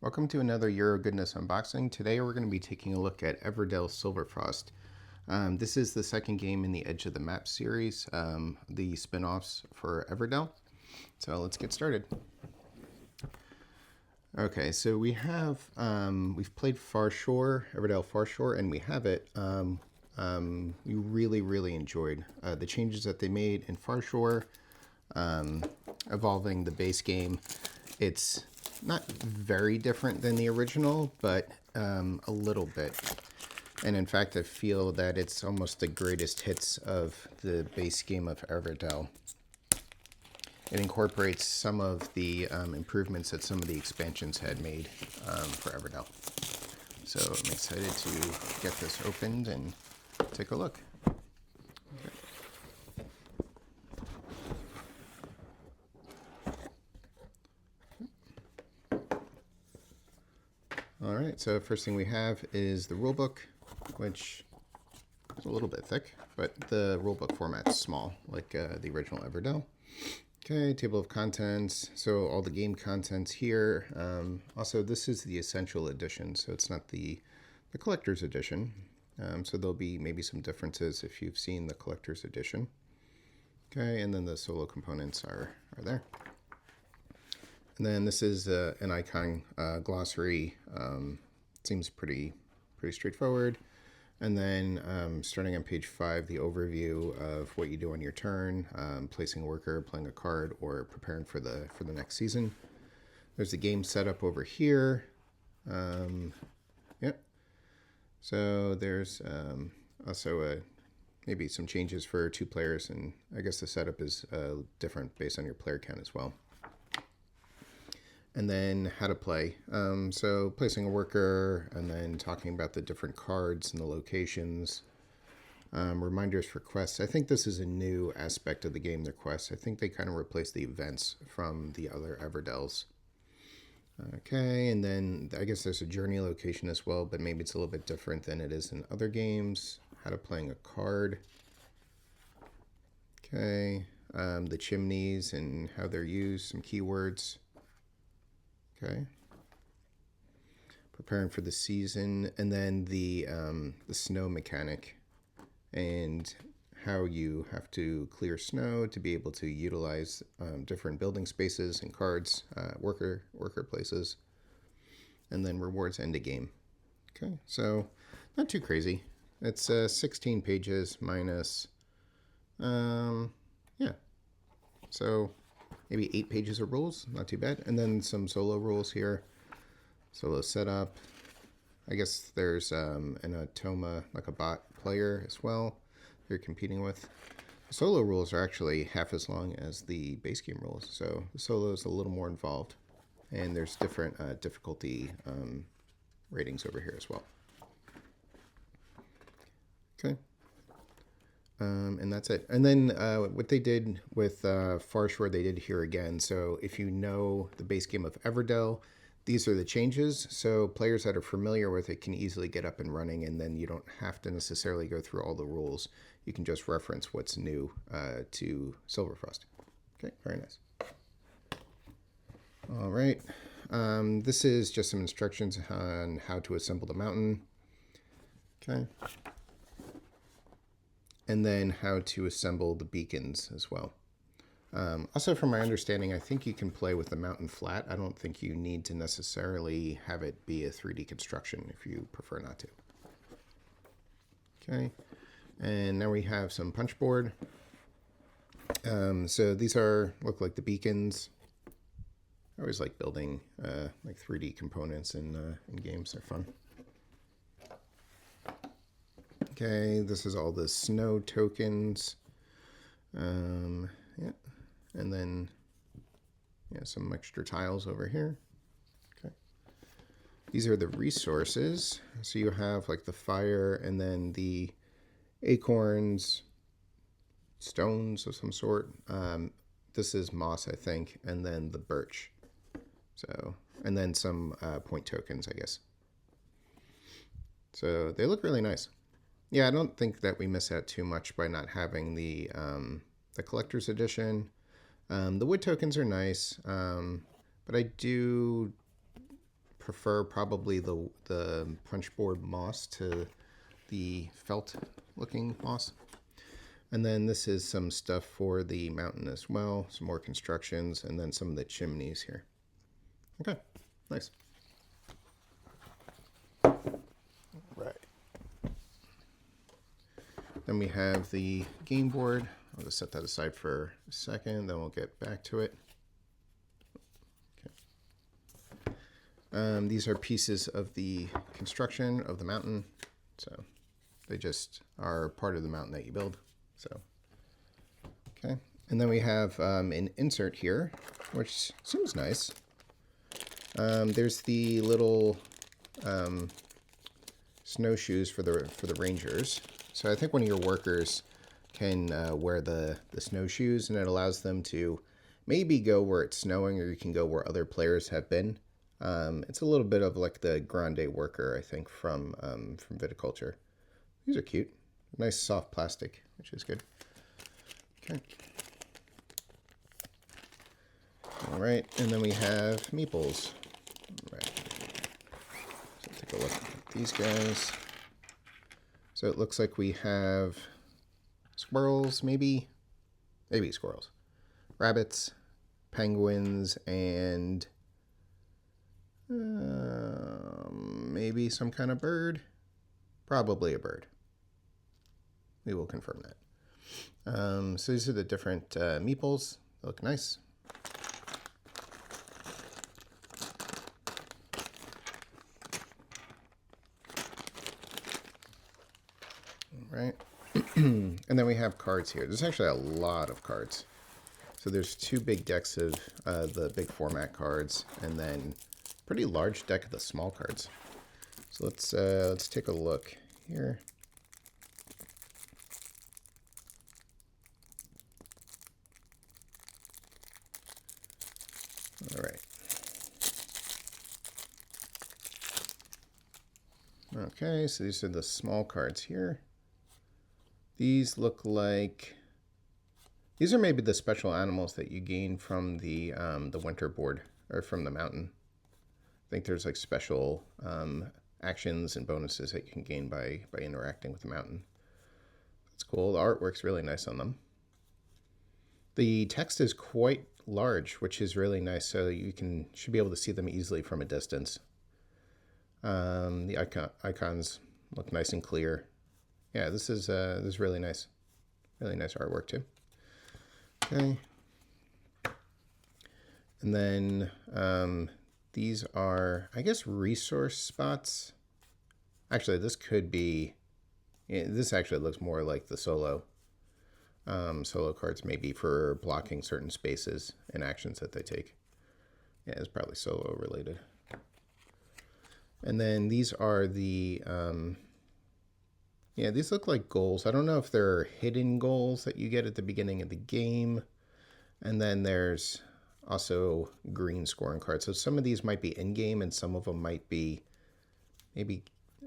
Welcome to another Euro Goodness unboxing. Today we're going to be taking a look at Everdell Silverfrost. This is the second game in the Edge of the Map series, the spin-offs for Everdell. So let's get started. Okay, so we have, we've played Farshore, Everdell Farshore, and we have it. We really enjoyed the changes that they made in Farshore, evolving the base game. It's not very different than the original, but a little bit. And in fact, I feel that it's almost the greatest hits of the base game of Everdell. It incorporates some of the improvements that some of the expansions had made for Everdell. So I'm excited to get this opened and take a look. Alright, so first thing we have is the rulebook, which is a little bit thick, but the rulebook format's small, like the original Everdell. Okay, table of contents, so all the game contents here. Also, this is the Essential Edition, so it's not the Collector's Edition. So there'll be maybe some differences if you've seen the Collector's Edition. Okay, and then the solo components are there. And then this is an icon glossary. Seems pretty straightforward. And then starting on page 5, the overview of what you do on your turn, placing a worker, playing a card, or preparing for the next season. There's the game setup over here. Yep. So there's also maybe some changes for 2 players, and I guess the setup is different based on your player count as well. And then how to play. So placing a worker, and then talking about the different cards and the locations. Reminders for quests. I think this is a new aspect of the game, the quests. I think they kind of replaced the events from the other Everdells. Okay, and then I guess there's a journey location as well, but maybe it's a little bit different than it is in other games. How to playing a card. Okay, the chimneys and how they're used, some keywords. Okay. Preparing for the season, and then the snow mechanic, and how you have to clear snow to be able to utilize different building spaces and cards, worker places, and then rewards end of game. Okay, so not too crazy. It's 16 pages minus, yeah. So maybe 8 pages of rules, not too bad. And then some solo rules here. Solo setup. I guess there's an Atoma, like a bot player as well you're competing with. The solo rules are actually half as long as the base game rules, so the solo is a little more involved. And there's different difficulty ratings over here as well. Okay. And that's it. And then what they did with Farshore, they did here again. So if you know the base game of Everdell, these are the changes. So players that are familiar with it can easily get up and running, and then you don't have to necessarily go through all the rules. You can just reference what's new to Silverfrost. Okay, very nice. All right. This is just some instructions on how to assemble the mountain. Okay. And then how to assemble the beacons as well. Also, from my understanding, I think you can play with the mountain flat. I don't think you need to necessarily have it be a 3D construction if you prefer not to. Okay, and now we have some punch board. So these look like the beacons. I always like building like 3D components in games. They're fun. Okay, this is all the snow tokens. Yeah, and then some extra tiles over here. Okay, these are the resources. So you have like the fire, and then the acorns, stones of some sort. This is moss, I think, and then the birch. So, and then some point tokens, I guess. So they look really nice. Yeah, I don't think that we miss out too much by not having the collector's edition. The wood tokens are nice, but I do prefer probably the punchboard moss to the felt looking moss. And then this is some stuff for the mountain as well, some more constructions, and then some of the chimneys here. Okay, nice. Right. Then we have the game board. I'll just set that aside for a second, then we'll get back to it. Okay. These are pieces of the construction of the mountain, so they just are part of the mountain that you build. So, okay. And then we have an insert here, which seems nice. There's the little snowshoes for the rangers. So I think one of your workers can wear the snowshoes, and it allows them to maybe go where it's snowing, or you can go where other players have been. It's a little bit of like the grande worker, I think, from viticulture. These are cute. Nice soft plastic, which is good. Okay. All right, and then we have meeples. All right. So take a look at these guys. So it looks like we have squirrels, maybe squirrels, rabbits, penguins, and maybe some kind of bird. Probably a bird. We will confirm that. So these are the different meeples. They look nice. All right. And then we have cards here. There's actually a lot of cards. So there's two big decks of the big format cards, and then pretty large deck of the small cards. So let's take a look here. All right. Okay, so these are the small cards here. These look like, these are maybe the special animals that you gain from the winter board, or from the mountain. I think there's like special actions and bonuses that you can gain by interacting with the mountain. That's cool. The artwork's really nice on them. The text is quite large, which is really nice, so you should be able to see them easily from a distance. The icons look nice and clear. Yeah, this is really nice. Really nice artwork too. Okay. And then these are, I guess, resource spots. Actually, this could be, this actually looks more like the solo cards, maybe for blocking certain spaces and actions that they take. Yeah, it's probably solo related. And then these are the, yeah, these look like goals. I don't know if they're hidden goals that you get at the beginning of the game. And then there's also green scoring cards. So some of these might be in-game, and some of them might be maybe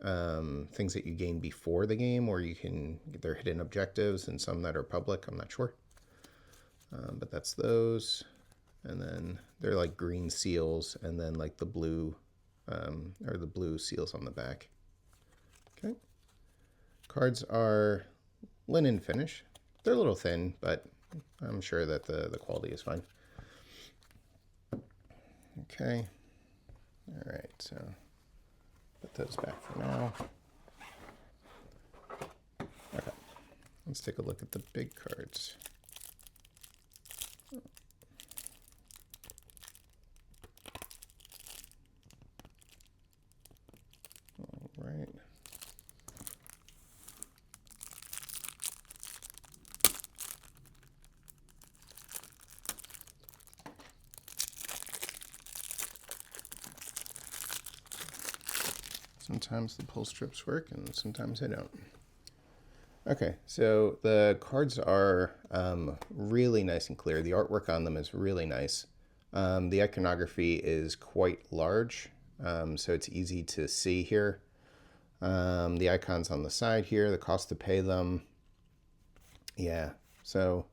things that you gain before the game, or they're hidden objectives, and some that are public. I'm not sure. But that's those. And then they're like green seals, and then like the blue, or the blue seals on the back. Okay. Cards are linen finish. They're a little thin, but I'm sure that the quality is fine. Okay. All right, so put those back for now. Okay. Let's take a look at the big cards. All right. Sometimes the pull strips work, and sometimes they don't. Okay, so the cards are really nice and clear. The artwork on them is really nice. The iconography is quite large, so it's easy to see here. The icons on the side here, the cost to pay them. Yeah, so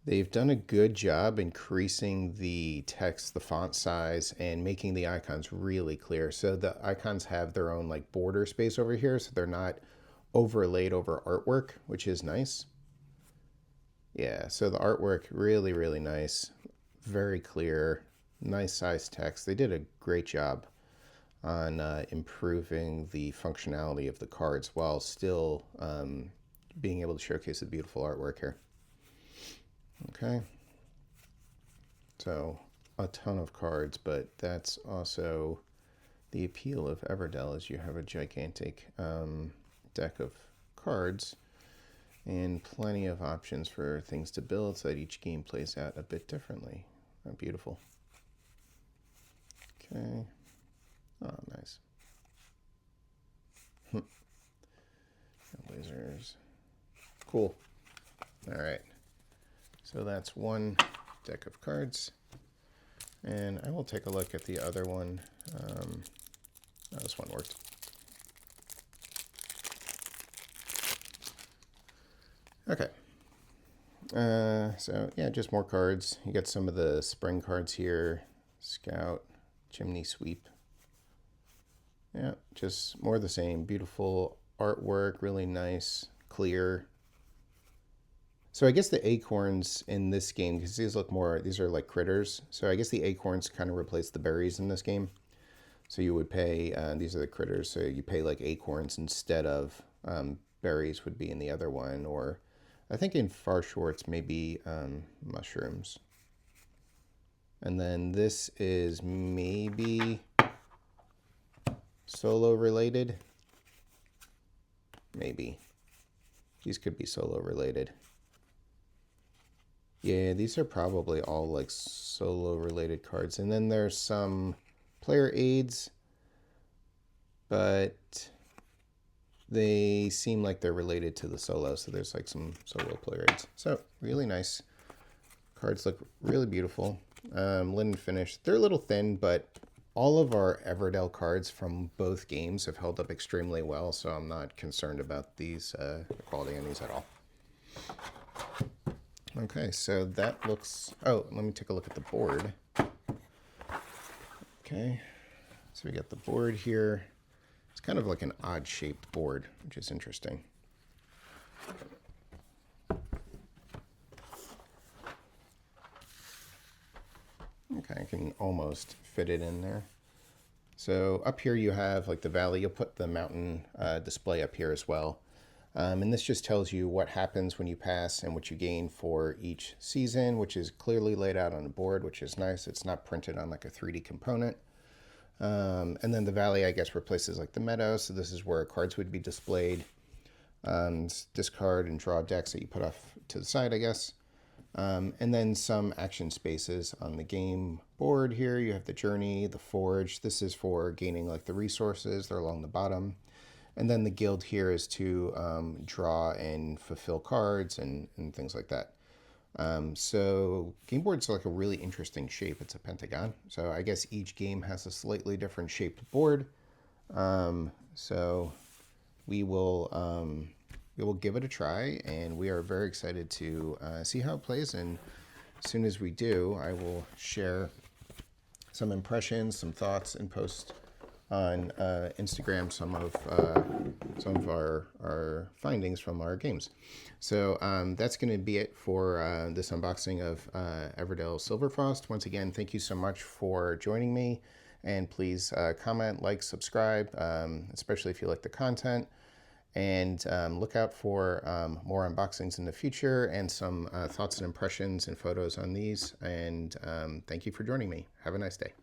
They've done a good job increasing the text, the font size, and making the icons really clear. So the icons have their own like border space over here, so they're not overlaid over artwork, which is nice. Yeah, so the artwork really, really nice, very clear, nice size text. They did a great job on improving the functionality of the cards while still being able to showcase the beautiful artwork here. Okay, so a ton of cards, but that's also the appeal of Everdell is you have a gigantic deck of cards and plenty of options for things to build so that each game plays out a bit differently. Oh, beautiful. Okay. Oh, nice. Lasers. Cool. All right. So that's one deck of cards. And I will take a look at the other one. Oh, this one worked. Okay. So yeah, just more cards. You got some of the spring cards here. Scout, Chimney Sweep. Yeah, just more of the same. Beautiful artwork, really nice, clear. So I guess the acorns in this game, because these look more, these are like critters. So I guess the acorns kind of replace the berries in this game. So you would pay, these are the critters, so you pay like acorns instead of berries would be in the other one. Or I think in Far Shorts, maybe mushrooms. And then this is maybe solo related. Maybe. These could be solo related. Yeah, these are probably all like solo related cards. And then there's some player aids, but they seem like they're related to the solo. So there's like some solo player aids. So really nice. Cards look really beautiful. Linen finish. They're a little thin, but all of our Everdell cards from both games have held up extremely well. So I'm not concerned about these, the quality on these at all. Okay, so that looks... Oh, let me take a look at the board. Okay, so we got the board here. It's kind of like an odd-shaped board, which is interesting. Okay, I can almost fit it in there. So up here you have like the valley. You'll put the mountain display up here as well. And this just tells you what happens when you pass and what you gain for each season, which is clearly laid out on the board, which is nice. It's not printed on like a 3D component. And then the valley, I guess, replaces like the meadow. So this is where cards would be displayed. Discard and draw decks that you put off to the side, I guess. And then some action spaces on the game board here. You have the journey, the forge. This is for gaining like the resources. They're along the bottom. And then the guild here is to draw and fulfill cards and things like that. So game board's like a really interesting shape. It's a pentagon. So I guess each game has a slightly different shaped board. So we will give it a try, and we are very excited to see how it plays. And as soon as we do, I will share some impressions, some thoughts, and post on Instagram some of our findings from our games. So that's going to be it for this unboxing of Everdell Silverfrost. Once again, thank you so much for joining me, and please comment, like, subscribe, especially if you like the content. And look out for more unboxings in the future and some thoughts and impressions and photos on these. And thank you for joining me. Have a nice day.